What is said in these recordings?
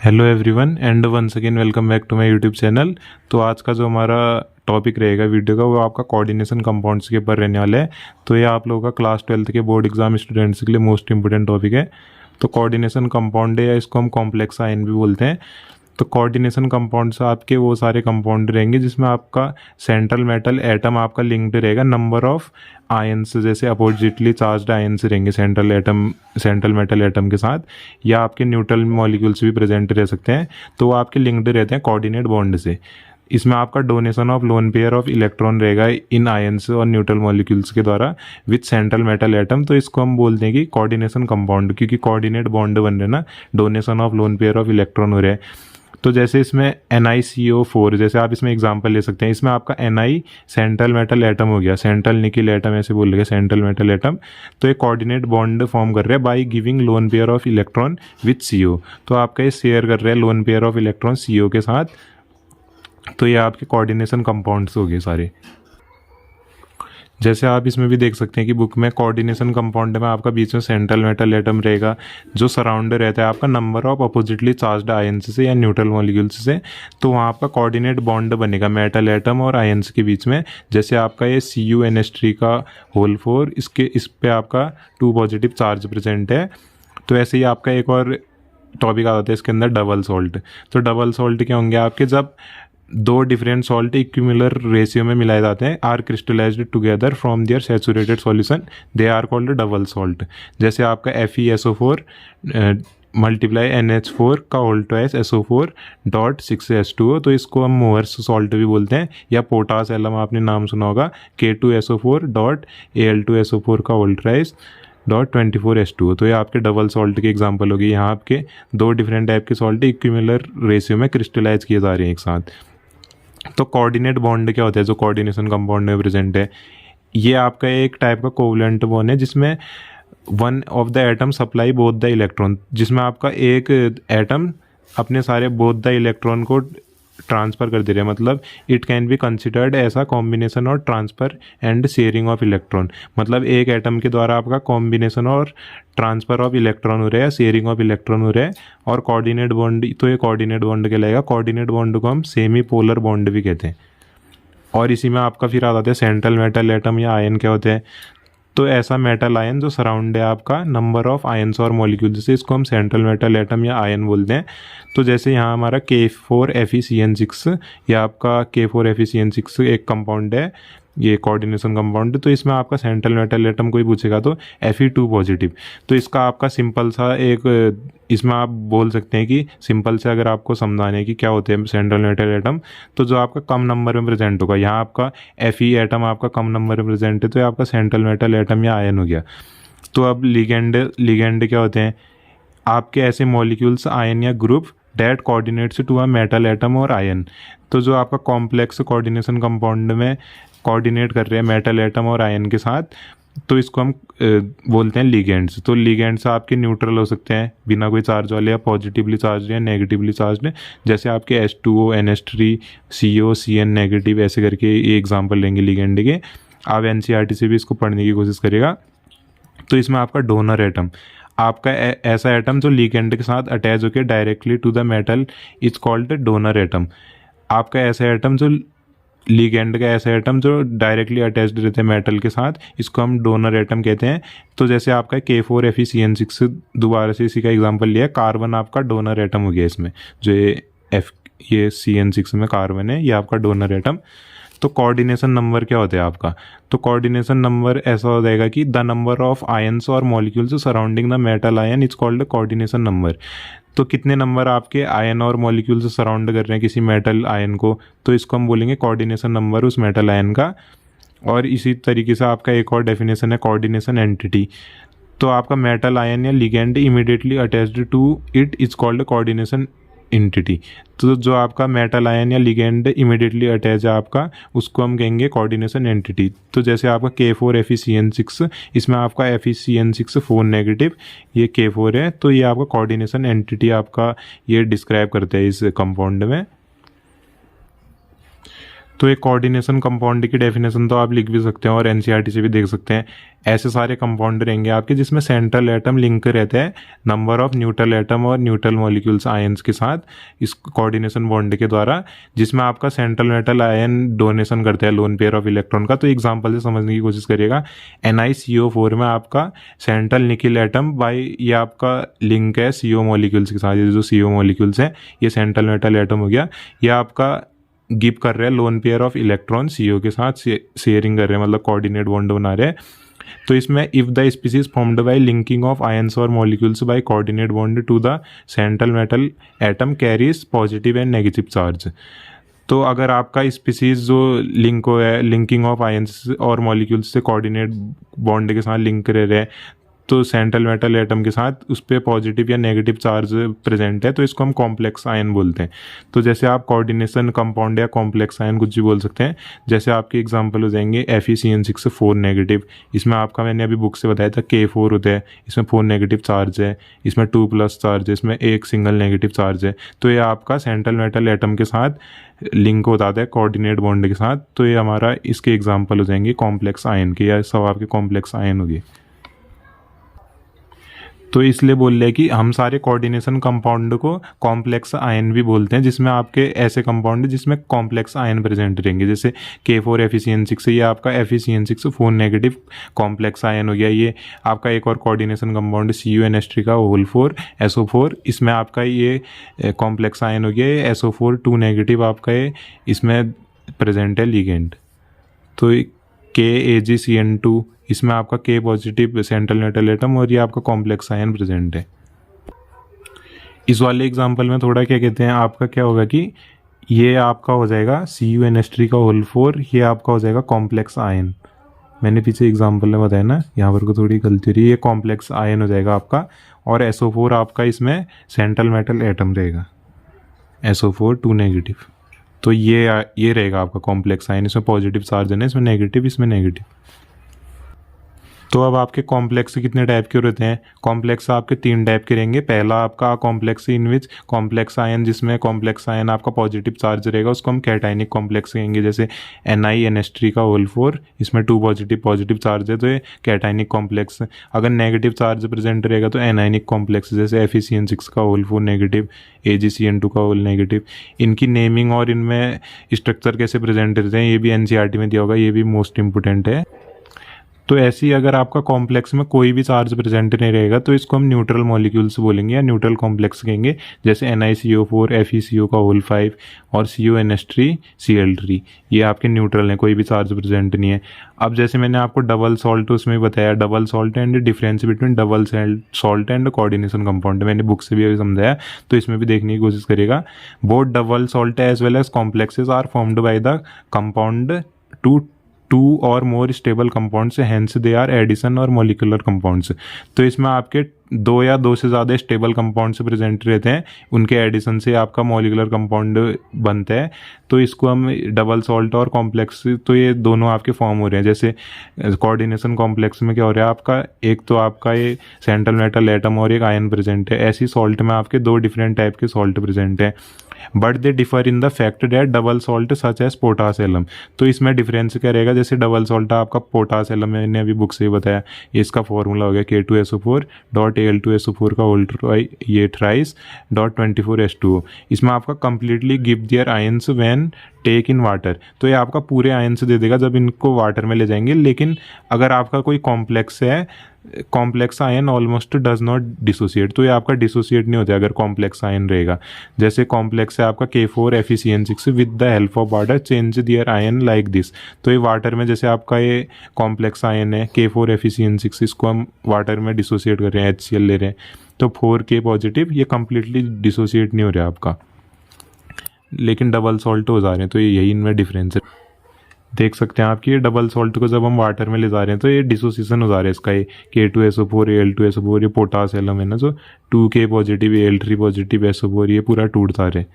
Hello everyone and once again welcome back to my YouTube channel. तो आज का जो हमारा टॉपिक रहेगा वीडियो का वो आपका कोऑर्डिनेशन कंपाउंड्स के ऊपर रहने वाला है। तो ये आप लोगों का क्लास 12th के बोर्ड एग्जाम स्टूडेंट्स के लिए मोस्ट इंपोर्टेंट टॉपिक है। तो कोऑर्डिनेशन कंपाउंड है या इसको हम कॉम्प्लेक्स आयन भी बोलते हैं। तो कोऑर्डिनेशन कंपाउंड्स आपके वो सारे कंपाउंड रहेंगे जिसमें आपका सेंट्रल मेटल एटम आपका लिंक्ड रहेगा नंबर ऑफ आयन्स, जैसे अपोजिटली चार्ज्ड आयन्स रहेंगे सेंट्रल मेटल एटम के साथ, या आपके न्यूट्रल मॉलिक्यूल्स भी प्रेजेंट रह सकते हैं। तो वो आपके लिंक्ड रहते हैं कोऑर्डिनेट बॉन्ड से। इसमें आपका donation of lone pair of electron रहेगा इन आयन्स और न्यूट्रल मॉलिक्यूल्स के द्वारा विथ सेंट्रल मेटल एटम। तो इसको हम बोलते हैं कि कोऑर्डिनेशन कंपाउंड, क्योंकि कोऑर्डिनेट बॉन्ड बन रहे ना, donation of lone pair of electron हो रहे हैं। तो जैसे इसमें NiCO4, जैसे आप इसमें एग्जांपल ले सकते हैं। इसमें आपका Ni सेंट्रल मेटल एटम हो गया, सेंट्रल निकिल एटम ऐसे बोल रहे सेंट्रल मेटल एटम। तो ये कोऑर्डिनेट बॉन्ड फॉर्म कर रहे हैं by giving lone pair of electron with CO। तो आपका ये शेयर कर रहे हैं lone pair of electron CO के साथ। तो ये आपके कोऑर्डिनेशन कंपाउंड्स हो गए सारे। जैसे आप इसमें भी देख सकते हैं कि बुक में कोऑर्डिनेशन कंपाउंड में आपका बीच में सेंट्रल मेटल एटम रहेगा जो सराउंड रहता है आपका number of oppositely charged ions से या न्यूट्रल मॉलिक्यूल्स से। तो वहाँ आपका कोऑर्डिनेट बॉन्ड बनेगा मेटल एटम और आयन्स के बीच में। जैसे आपका ये CuNH3 का होल 4, इस पे आपका 2 पॉजिटिव चार्ज प्रेजेंट है। तो ऐसे ही आपका एक और टॉपिक आता है इसके अंदर, डबल सॉल्ट। तो डबल सॉल्ट क्या होंगे आपके, जब दो डिफरेंट सॉल्ट इक्विमुलर रेशियो में मिलाए जाते हैं, are crystallized together from their saturated solution, they are called double salt. जैसे आपका FeSO4 मल्टीप्लाई NH4 का whole twice SO4 dot 6H2O। तो इसको हम मोहर्स सॉल्ट भी बोलते हैं, या पोटास एलम आपने नाम सुना होगा, K2SO4 डॉट Al2SO4 का होल ट्वाइस डॉट 24H2O। तो ये आपके डबल सॉल्ट की एग्जांपल होगी। यहाँ आपके दो डिफरेंट टाइप के सॉल्ट इक्विमुलर रेशियो में क्रिस्टलाइज किए जा रहे हैं एक साथ। तो कोऑर्डिनेट बॉन्ड क्या होता है जो कोऑर्डिनेशन कंपाउंड में प्रेजेंट है, ये आपका एक टाइप का कोवलेंट बॉन्ड है जिसमें one of the atom supply both the electron, जिसमें आपका एक एटम अपने सारे बोथ द इलेक्ट्रॉन को ट्रांसफ़र कर दे रहे हैं। मतलब इट कैन बी कंसिडर्ड ऐसा कॉम्बिनेशन और transfer and sharing of electron. मतलब एक एटम के द्वारा आपका कॉम्बिनेशन और ट्रांसफ़र ऑफ इलेक्ट्रॉन हो रहा है, शेयरिंग ऑफ इलेक्ट्रॉन हो रहा है। और कोऑर्डिनेट बॉन्ड, तो ये कोऑर्डिनेट बॉन्ड कहलाएगा। कोऑर्डिनेट बॉन्ड को हम सेमी पोलर बॉन्ड भी कहते हैं। और इसी में आपका फिर आ जाते हैं सेंट्रल मेटल एटम या आयन क्या होते हैं। तो ऐसा मेटल आयन जो सराउंड है आपका नंबर ऑफ आयन्स और मॉलिक्यूल्स से, इसको हम सेंट्रल मेटल एटम या आयन बोलते हैं। तो जैसे यहाँ हमारा K4FeCN6 या आपका K4FeCN6 एक कंपाउंड है, ये कोऑर्डिनेशन कंपाउंड। तो इसमें आपका सेंट्रल मेटल एटम कोई पूछेगा तो Fe2 पॉजिटिव। तो इसका आपका सिंपल सा एक, इसमें आप बोल सकते हैं कि सिंपल से अगर आपको समझाने की क्या होते हैं सेंट्रल मेटल एटम, तो जो आपका कम नंबर में प्रेजेंट होगा, यहाँ आपका Fe एटम आपका कम नंबर में प्रेजेंट है, तो ये आपका सेंट्रल मेटल एटम या आयन हो गया। तो अब लिगेंड क्या होते हैं, आपके ऐसे मॉलिक्यूल्स आयन या group that coordinates to a metal atom और आयन। तो जो आपका कॉम्प्लेक्स कोऑर्डिनेशन कंपाउंड में कोऑर्डिनेट कर रहे हैं मेटल एटम और आयन के साथ, तो इसको हम बोलते हैं लिगेंड्स। तो लिगेंड्स आपके न्यूट्रल हो सकते हैं बिना कोई चार्ज वाले, या पॉजिटिवली चार्ज या नेगेटिवली चार्ज। जैसे आपके H2O NH3 CO CN negative, ऐसे करके ये एग्जांपल लेंगे लिगेंड के। आप NCERT से भी इसको पढ़ने की कोशिश करिएगा। तो इसमें आपका डोनर एटम, आपका ऐसा एटम जो लिगेंड के साथ अटैच होकर directly to the metal is called donor atom. आपका ऐसा एटम जो लिगेंड का ऐसा एटम जो डायरेक्टली अटैच्ड रहते हैं मेटल के साथ, इसको हम डोनर एटम कहते हैं। तो जैसे आपका K4FeCN6, दोबारा से इसी का एग्जांपल लिया, कार्बन आपका डोनर एटम हो गया इसमें, जो ये CN6 में कार्बन है, ये आपका डोनर एटम। तो कोऑर्डिनेशन नंबर क्या होता है आपका, तो कोऑर्डिनेशन नंबर ऐसा हो जाएगा कि द नंबर ऑफ आयन्स और molecules surrounding the metal ion is called coordination number. तो कितने नंबर आपके आयन और मॉलिक्यूल से सराउंड कर रहे हैं किसी मेटल आयन को, तो इसको हम बोलेंगे कोऑर्डिनेशन नंबर उस मेटल आयन का। और इसी तरीके से आपका एक और डेफिनेशन है कोऑर्डिनेशन एंटिटी। तो आपका मेटल आयन या ligand immediately attached to it is called coordination entity. तो जो आपका मेटल आयन या लिगेंड इमीडिएटली अटैच है आपका, उसको हम कहेंगे कोऑर्डिनेशन एंटिटी। तो जैसे आपका K4FeCN6, इसमें आपका FeCN6 4 नेगेटिव, ये K4 है, तो ये आपका कोऑर्डिनेशन एंटिटी आपका ये डिस्क्राइब करते हैं इस कंपाउंड में। तो एक कोऑर्डिनेशन कंपाउंड की डेफिनेशन तो आप लिख भी सकते हैं और एनसीईआरटी से भी देख सकते हैं। ऐसे सारे कंपाउंड रहेंगे आपके जिसमें सेंट्रल एटम लिंक रहता है नंबर ऑफ न्यूट्रल एटम और न्यूट्रल मॉलिक्यूल्स आयंस के साथ इस कोऑर्डिनेशन बॉन्ड के द्वारा, जिसमें आपका सेंट्रल मेटल आयन डोनेशन करता है लोन पेयर ऑफ इलेक्ट्रॉन का। तो एग्जांपल से समझने की कोशिश करिएगा। NiCO4 में आपका सेंट्रल निकिल एटम बाय ये आपका लिंक है CO मॉलिक्यूल्स के साथ। ये जो CO मॉलिक्यूल्स हैं ये सेंट्रल मेटल एटम हो गया, ये आपका गिव कर रहे हैं lone pair of electron CO के साथ शेयरिंग कर रहे हैं, मतलब कोऑर्डिनेट बॉन्ड बना रहे हैं। तो इसमें if the species formed by linking of ions और molecules by coordinate bond to the central metal atom carries positive and negative charge. तो अगर आपका स्पीसीज जो लिंक है लिंकिंग ऑफ आयंस और मॉलिक्यूल्स से कोऑर्डिनेट बॉन्ड के साथ लिंक रह रहे हैं, तो सेंट्रल मेटल एटम के साथ उस पर पॉजिटिव या नेगेटिव चार्ज प्रेजेंट है, तो इसको हम कॉम्प्लेक्स आयन बोलते हैं। तो जैसे आप कोऑर्डिनेशन कंपाउंड या कॉम्प्लेक्स आयन कुछ भी बोल सकते हैं। जैसे आपके एग्जांपल हो जाएंगे FeCN6 नेगेटिव, इसमें आपका मैंने अभी बुक से बताया था K4 होता है, इसमें 4 नेगेटिव चार्ज है, इसमें 2+ चार्ज है, इसमें एक सिंगल नेगेटिव चार्ज है। तो ये आपका सेंट्रल मेटल एटम के साथ लिंक होता है कोऑर्डिनेट बॉन्ड के साथ। तो ये हमारा इसके एग्जाम्पल हो जाएंगे कॉम्प्लेक्स आयन के, या सब आपके कॉम्प्लेक्स आयन हो गए। तो इसलिए बोल रहे हैं कि हम सारे कोऑर्डिनेशन कंपाउंड को कॉम्प्लेक्स आयन भी बोलते हैं, जिसमें आपके ऐसे कंपाउंड जिसमें कॉम्प्लेक्स आयन प्रेजेंट रहेंगे। जैसे K4 FeCN6 ये आपका FeCN6 नेगेटिव कॉम्प्लेक्स आयन हो गया। ये आपका एक और कोऑर्डिनेशन कंपाउंड CuNH3 का होल 4 SO4, इसमें आपका ये कॉम्प्लेक्स आयन हो गया। ये SO4 नेगेटिव आपका ये इसमें प्रेजेंट है लिगेंड। तो KAgCN2 इसमें आपका K positive central metal atom और ये आपका कॉम्प्लेक्स आयन प्रेजेंट है। इस वाले एग्जांपल में थोड़ा क्या कहते हैं, आपका क्या होगा कि ये आपका हो जाएगा CuNH3 का होल 4, ये आपका हो जाएगा कॉम्प्लेक्स आयन। मैंने पीछे एग्जांपल में बताया ना, यहाँ पर को थोड़ी गलती रही, ये कॉम्प्लेक्स आयन हो जाएगा आपका। और SO4 आपका इसमें सेंट्रल मेटल एटम रहेगा SO4 नेगेटिव। तो ये रहेगा आपका कॉम्प्लेक्स आयन, इसमें पॉजिटिव चार्ज है ना, इसमें नेगेटिव, इसमें नेगेटिव। तो अब आपके कॉम्प्लेक्स कितने टाइप के होते हैं? कॉम्प्लेक्स आपके 3 टाइप के रहेंगे। पहला आपका complex in which complex ion, जिसमें कॉम्प्लेक्स आयन आपका पॉजिटिव चार्ज रहेगा, उसको हम कैटाइनिक कॉम्प्लेक्स कहेंगे। जैसे NiNH3 का होल 4, इसमें 2 पॉजिटिव चार्ज है, तो ये कैटाइनिक कॉम्प्लेक्स। अगर नेगेटिव चार्ज प्रेजेंट रहेगा तो एनाइनिक कॉम्प्लेक्स, जैसे FeCN6 का होल 4 नेगेटिव, AgCN2 का होल नेगेटिव। इनकी नेमिंग और इनमें स्ट्रक्चर कैसे प्रेजेंट रहते हैं ये भी NCERT में दिया होगा, ये भी मोस्ट इंपोर्टेंट है। तो ऐसी अगर आपका कॉम्प्लेक्स में कोई भी चार्ज प्रेजेंट नहीं रहेगा तो इसको हम न्यूट्रल मॉलिक्यूल्स बोलेंगे या न्यूट्रल कॉम्प्लेक्स कहेंगे। जैसे NiCO4 FeCO का होल 5 और CuNH3 Cl3, ये आपके न्यूट्रल हैं, कोई भी चार्ज प्रेजेंट नहीं है। अब जैसे मैंने आपको डबल सॉल्ट उसमें बताया, double salt and difference between double salt and coordination compound, मैंने बुक से भी अभी समझाया, तो इसमें भी देखने की कोशिश करेगा। Both double salt as well as complexes are formed by the compound two or more stable compounds, hence they are addition or molecular compounds. तो इसमें आपके 2 या 2 से ज़्यादा स्टेबल कंपाउंड्स प्रेजेंट रहते हैं, उनके एडिशन से आपका मॉलिक्यूलर कंपाउंड बनता है। तो इसको हम डबल सॉल्ट और कॉम्प्लेक्स, तो ये दोनों आपके फॉर्म हो रहे हैं। जैसे कोऑर्डिनेशन कॉम्प्लेक्स में क्या हो रहा है आपका, एक तो आपका ये सेंट्रल मेटल एटम और एक आयन प्रेजेंट है। ऐसी सॉल्ट में आपके 2 डिफरेंट टाइप के सॉल्ट प्रेजेंट हैं, but they differ in the fact that double salt such as potash alum. तो इसमें डिफरेंस क्या रहेगा, जैसे डबल सॉल्ट आपका पोटास एलम, मैंने अभी बुक से ही बताया, इसका फॉर्मूला हो गया K2SO4.Al2SO4 का होल ये थ्राइस .24H2O। इसमें आपका completely give their ions when take in water. तो ये आपका पूरे आयंस दे देगा जब इनको वाटर में ले जाएंगे। लेकिन अगर आपका कोई कॉम्प्लेक्स है, complex ion almost does not dissociate, तो ये आपका डिसोसिएट नहीं होता अगर कॉम्प्लेक्स आयन रहेगा। जैसे कॉम्प्लेक्स है आपका K4 FeCN6 with the help of water change their ion like this. तो ये वाटर में, जैसे आपका ये कॉम्प्लेक्स आयन है K4 FeCN6, इसको हम वाटर में डिसोसिएट कर रहे हैं, HCl ले रहे हैं, तो 4K पॉजिटिव, ये कंप्लीटली डिसोसिएट नहीं हो रहा है आपका, लेकिन डबल सॉल्ट हो जा रहे हैं। तो यही इनमें डिफरेंस है। देख सकते हैं आपकी ये डबल सॉल्ट को जब हम वाटर में ले जा रहे हैं तो ये डिसोसिएशन हो जा रहा है इसका, ये K2SO4 Al2SO4, ये पोटास एलम है ना, जो 2K positive Al3 positive SO4, ये पूरा टूट जा रहे हैं।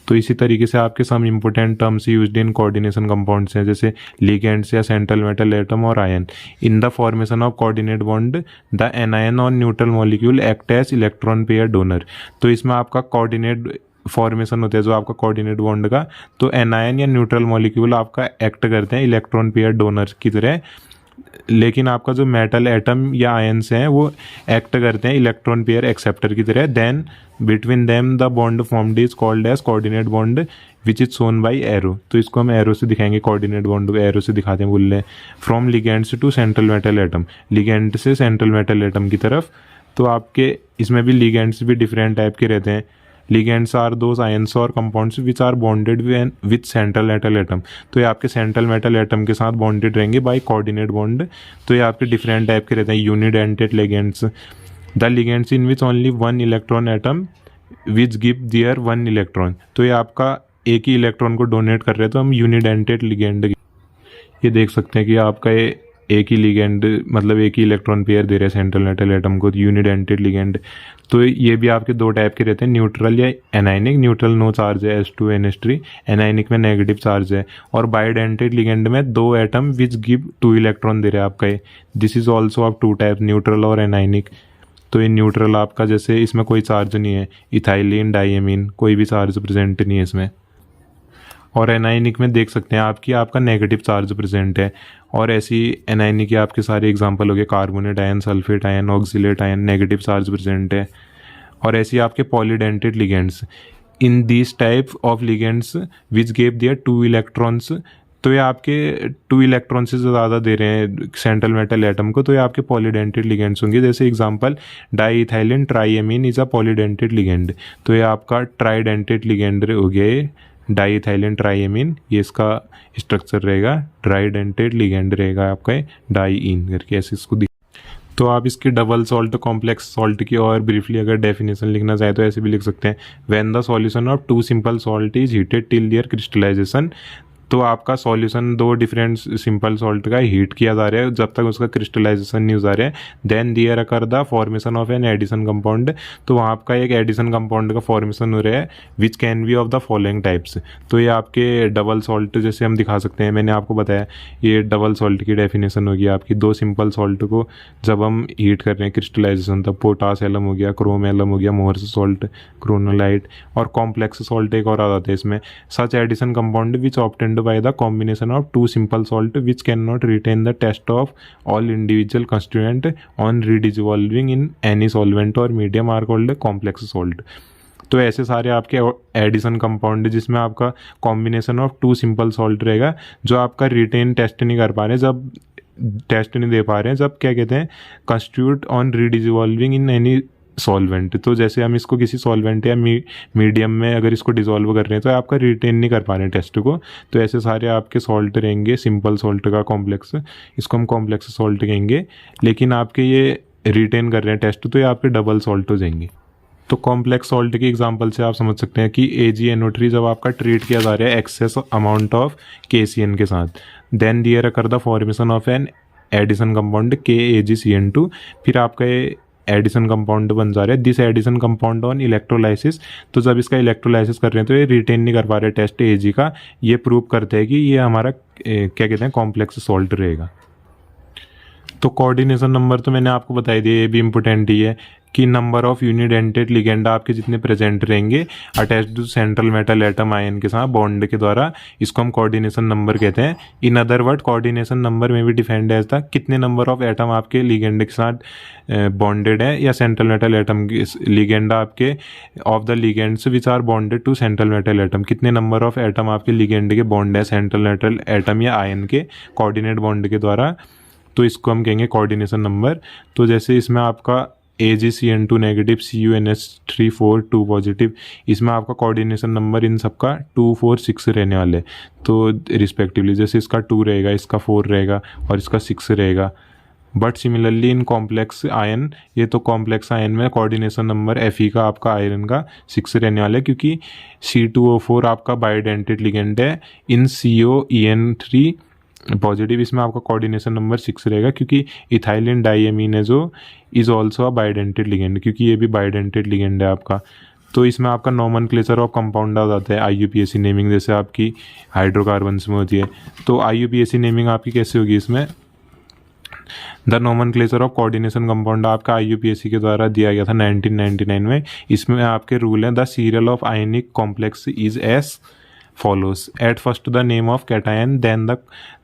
तो इसी तरीके से आपके some important terms used in coordination compounds हैं, जैसे लिगेंड्स या सेंट्रल मेटल एटम और ion. In the formation of coordinate bond the anion or neutral molecule act as electron pair donor. तो इसमें आपका कोऑर्डिनेट फॉर्मेशन होता है जो आपका कोऑर्डिनेट बॉन्ड का, तो एनायन या न्यूट्रल मॉलिक्यूल आपका एक्ट करते हैं इलेक्ट्रॉन पेयर डोनर की तरह, लेकिन आपका जो मेटल एटम या आयंस हैं वो एक्ट करते हैं इलेक्ट्रॉन पेयर एक्सेप्टर की तरह। Then between them the bond formed is called as coordinate bond which is shown by arrow. तो इसको हम एरो से दिखाएंगे, कोऑर्डिनेट बॉन्ड को एरो से दिखाते हैं, बोल रहे हैं from ligands to central metal atom, ligand से सेंट्रल मेटल एटम की तरफ। तो आपके इसमें भी लिगेंड्स भी डिफरेंट टाइप के रहते हैं। लिगेंड्स आर दोज आयंस और compounds which are bonded with central metal atom. तो ये आपके सेंट्रल मेटल एटम के साथ बॉन्डेड रहेंगे बाय कोऑर्डिनेट बॉन्ड। तो ये आपके डिफरेंट टाइप के रहते हैं। Unidentate ligands, the ligands in which only one electron atom which give their one electron. तो ये आपका एक ही इलेक्ट्रॉन को डोनेट कर रहे हैं, तो हम यूनिडेंटेड लिगेंड, ये देख सकते हैं कि आपका ये एक ही लिगेंड मतलब एक ही इलेक्ट्रॉन पेयर दे रहे हैं सेंट्रल मेटल एटम को, यूनिडेंटेड लिगेंड। तो ये भी आपके दो टाइप के रहते हैं, न्यूट्रल या एनाइनिक। न्यूट्रल नो चार्ज है H2NH3, एनाइनिक में नेगेटिव चार्ज है। और बायोडेंटेड लिगेंड में दो एटम विच गिव 2 इलेक्ट्रॉन दे रहे हैं आपका ये। This is also of 2 type, neutral और एनाइनिक। तो ये न्यूट्रल आपका जैसे इसमें कोई चार्ज नहीं है, इथाइलिन डाइएमीन कोई भी चार्ज प्रेजेंट नहीं है इसमें। और एनाइनिक में देख सकते हैं आपका नेगेटिव चार्ज प्रेजेंट है। और ऐसी एनाइनिक के आपके सारे एग्जांपल हो गए, carbonate ion, sulphate ion, oxalate ion, negative charge present है। और ऐसी आपके polydentate ligands, in this type of ligands which gave there 2 electrons. तो ये आपके 2 इलेक्ट्रॉन से ज़्यादा दे रहे हैं सेंट्रल मेटल एटम को, तो ये आपके पॉलीडेंटेड लिगेंड्स होंगे। जैसे example diethylene triamine is a polydentate ligand. तो ये आपका ट्राइडेंटेड लिगेंड हो गया डाईइथाइलिन ट्राइएमीन, ये इसका स्ट्रक्चर रहेगा। ट्राइडेंटेड लिगेंड रहेगा आपका डाईइन करके, ऐसे इसको तो आप इसकी डबल सॉल्ट कॉम्प्लेक्स सॉल्ट की और ब्रीफली अगर डेफिनेशन लिखना चाहे तो ऐसे भी लिख सकते हैं, when the solution of 2 simple salt is heated till their crystallization. तो आपका सॉल्यूशन 2 डिफरेंट सिंपल सॉल्ट का हीट किया जा रहा है जब तक उसका क्रिस्टलाइजेशन नहीं हो जा रहा है। Then there occur the formation of an addition compound. तो वहाँ आपका एक एडिशन कंपाउंड का फॉर्मेशन हो रहा है which can be of the following types. तो ये आपके डबल सॉल्ट जैसे हम दिखा सकते हैं, मैंने आपको बताया ये डबल सॉल्ट की डेफिनेशन होगी आपकी। 2 सिंपल सॉल्ट को जब हम हीट कर रहे हैं क्रिस्टलाइजेशन, तब पोटास एलम हो गया, क्रोम एलम हो गया, मोहर्स सॉल्ट, क्रोनोलाइट। और कॉम्प्लेक्स सॉल्ट एक और आ जाते हैं इसमें, such addition compound which obtained by the combination of 2 simple salt which cannot retain the test of all individual constituent on redissolving in any solvent or medium are called complex salt। तो ऐसे सारे आपके addition compound जिसमें आपका combination of 2 simple salt रहेगा जो आपका written test नहीं कर पा रहे, जब टेस्ट नहीं दे पा रहे हैं, जब क्या कहते हैं constitute on redissolving in any solvent. तो जैसे हम इसको किसी सॉल्वेंट या मीडियम में अगर इसको डिसॉल्व कर रहे हैं तो आपका रिटेन नहीं कर पा रहे हैं टेस्ट को। तो ऐसे सारे आपके सॉल्ट रहेंगे सिंपल सॉल्ट का कॉम्प्लेक्स, इसको हम कॉम्प्लेक्स सॉल्ट कहेंगे। लेकिन आपके ये रिटेन कर रहे हैं टेस्ट तो ये आपके डबल सॉल्ट हो जाएंगे। तो कॉम्प्लेक्स सॉल्ट की एग्जांपल से आप समझ सकते हैं कि AgNO3 जब आपका ट्रीट किया जा रहा है एक्सेस अमाउंट ऑफ KCN के साथ, then there occur the formation of an addition compound KAgCN2। फिर आपका ये एडिशन कंपाउंड बन जा रहा है, this addition compound on electrolysis. तो जब इसका इलेक्ट्रोलाइसिस कर रहे हैं तो ये रिटेन नहीं कर पा रहे टेस्ट Ag का, ये प्रूव करते हैं कि ये हमारा क्या कहते हैं कॉम्प्लेक्स सॉल्ट रहेगा। तो कोऑर्डिनेशन नंबर तो मैंने आपको बताई दिया, ये भी इंपॉर्टेंट ही है कि नंबर ऑफ यूनिडेंटेड लिगेंड आपके जितने प्रेजेंट रहेंगे attached to central metal atom ion के साथ बॉन्ड के द्वारा, इसको हम कोऑर्डिनेशन नंबर कहते हैं। In other word coordination number में भी डिफाइंड एज द कितने नंबर ऑफ एटम आपके लिगेंड के साथ बॉन्डेड है, या सेंट्रल मेटल एटम के लिगेंड आपके of the ligands which are bonded to central metal atom, कितने नंबर ऑफ एटम आपके लिगेंड के बॉन्ड है सेंट्रल मेटल एटम या आयन के कोऑर्डिनेट बॉन्ड के द्वारा। तो इसको हम कहेंगे कोऑर्डिनेशन नंबर। तो जैसे इसमें आपका AgCN2 नेगेटिव, CuNH3 2 पॉजिटिव, इसमें आपका कोऑर्डिनेशन नंबर इन सबका 2, 4, 6 रहने वाले। तो रिस्पेक्टिवली जैसे इसका 2 रहेगा, इसका 4 रहेगा और इसका 6 रहेगा। But similarly in complex ion, ये तो कॉम्प्लेक्स आयन में कोऑर्डिनेशन नंबर Fe का आपका आयरन का 6 रहने वाला है, क्योंकि C2O4 आपका बायोडेंटेड लिगेंड है। इन COEN3 पॉजिटिव, इसमें आपका कोऑर्डिनेशन नंबर 6 रहेगा, क्योंकि इथाइलिन डाइएमीन है जो इज ऑल्सो अ बायोडेंटेड लिगेंड, क्योंकि ये भी बायोडेंटेड लिगेंड है आपका। तो इसमें आपका नॉमेनक्लेचर ऑफ कंपाउंड आ जाता है, IUPAC नेमिंग जैसे आपकी हाइड्रोकार्बन्स में होती है। तो IUPAC नेमिंग आपकी कैसे होगी, इसमें the nomenclature of coordination compound आपका IUPAC के द्वारा दिया गया था 1999 में। इसमें आपके रूल हैं, the serial of ionic complex is S follows. At first the name of cation, then the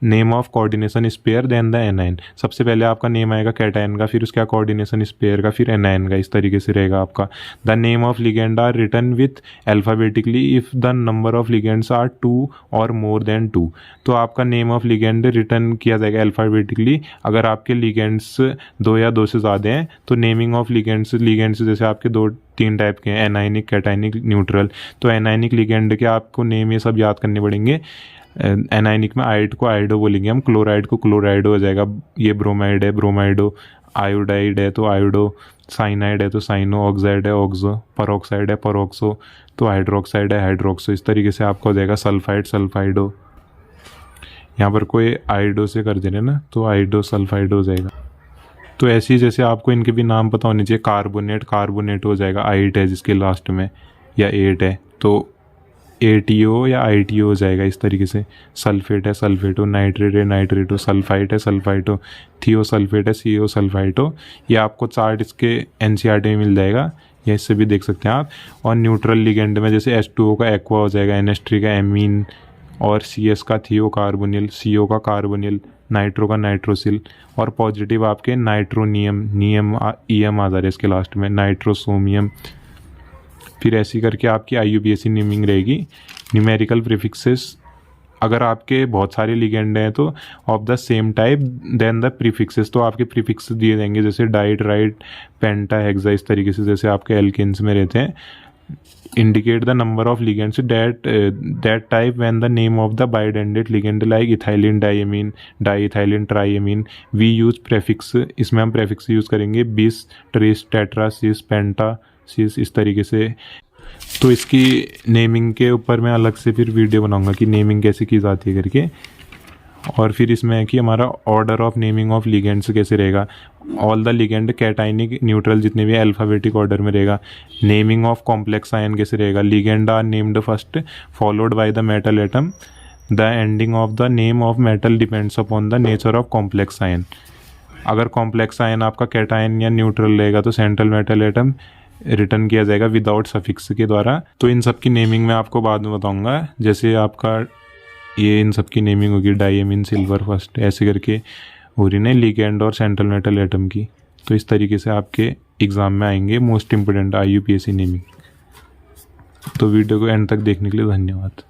name of coordination pair, then the anion. सबसे पहले आपका नेम आएगा कैटायन का, फिर उसका कोऑर्डिनेशन पेयर का, फिर एनायन का। इस तरीके से रहेगा आपका। The name of ligand are written with alphabetically if the number of ligands are 2 और मोर देन 2। तो आपका नेम ऑफ लिगेंड रिटर्न किया जाएगा अल्फाबेटिकली अगर आपके लिगेंड्स 2 या 2 से ज़्यादा हैं। तो नेमिंग ऑफ लिगेंड्स जैसे आपके 2-3 टाइप के हैं, एनायनिक, कैटायनिक, न्यूट्रल। तो एनायनिक लिगेंड के आपको नेम ये सब याद करने पड़ेंगे। एनायनिक में आइड को आइडो बोलेंगे हम, क्लोराइड को क्लोराइडो हो जाएगा। ये ब्रोमाइड है, ब्रोमाइडो। आयोडाइड है तो आयोडो, साइनाइड है तो साइनो, ऑक्साइड है ऑक्सो, परऑक्साइड है परऑक्सो, तो हाइड्रोक्साइड है हाइड्रोक्सो। इस तरीके से आपका हो जाएगा सल्फाइड, सल्फाइडो। यहाँ पर कोई आइडो से कर दे रहे ना, तो आइडो सल्फाइड हो जाएगा। तो ऐसे ही जैसे आपको इनके भी नाम पता होने चाहिए, कार्बोनेट, कार्बोनेट हो जाएगा। 8 है जिसके लास्ट में, या 8 है तो ATO या ITO हो जाएगा। इस तरीके से सल्फेट है सल्फेटो, नाइट्रेट है नाइट्रेटो, सल्फाइट है सल्फाइटो, थियो सल्फेट है CO सल्फाइटो। ये आपको चार्ट इसके NCERT में मिल जाएगा, या इससे भी देख सकते हैं आप। और न्यूट्रल लिगेंड में जैसे H2O का एक्वा हो जाएगा, NH3 का एमीन, और CS का थियो कार्बोनिल, CO का कार्बोनिल, नाइट्रो का नाइट्रोसिल, और पॉजिटिव आपके नाइट्रोनियम, नियम EM आ जा रहा है इसके लास्ट में, नाइट्रोसोमियम। फिर ऐसी करके आपकी IUPAC नेमिंग रहेगी। न्यूमेरिकल प्रीफिक्सेस, अगर आपके बहुत सारे लिगेंड हैं तो of the same type, then the prefixes, तो आपके प्रीफिक्स दिए जाएंगे जैसे डाई, ट्राइड, पेंटा, हेक्सा। इस तरीके से जैसे आपके एल्केन्स में रहते हैं। indicate the number of ligands that type when the name of the bidentate ligand like ethylene diamine, diethylene triamine, we use prefix। इसमें हम prefix यूज़ करेंगे bis, tris, tetra, cis, penta, cis। इस तरीके से। तो इसकी नेमिंग के ऊपर मैं अलग से फिर वीडियो बनाऊंगा कि नेमिंग कैसे की जाती है करके। और फिर इसमें है कि हमारा order of naming of ligands कैसे रहेगा। All the ligand cationic, neutral जितने भी अल्फ़ाबेटिक ऑर्डर में रहेगा। नेमिंग ऑफ कॉम्प्लेक्स आयन कैसे रहेगा। Ligand are named first followed by the metal atom. The ending of the name of metal depends upon the nature of complex ion. अगर complex ion आपका cation या neutral रहेगा तो central metal atom return किया जाएगा without suffix के द्वारा। तो इन सब की नेमिंग मैं आपको बाद में बताऊंगा। जैसे आपका ये इन सब की नेमिंग होगी, डायमीन, सिल्वर फर्स्ट, ऐसे करके हो रही ना लिगेंड और सेंट्रल मेटल एटम की। तो इस तरीके से आपके एग्ज़ाम में आएंगे मोस्ट इंपोर्टेंट IUPAC नेमिंग। तो वीडियो को एंड तक देखने के लिए धन्यवाद।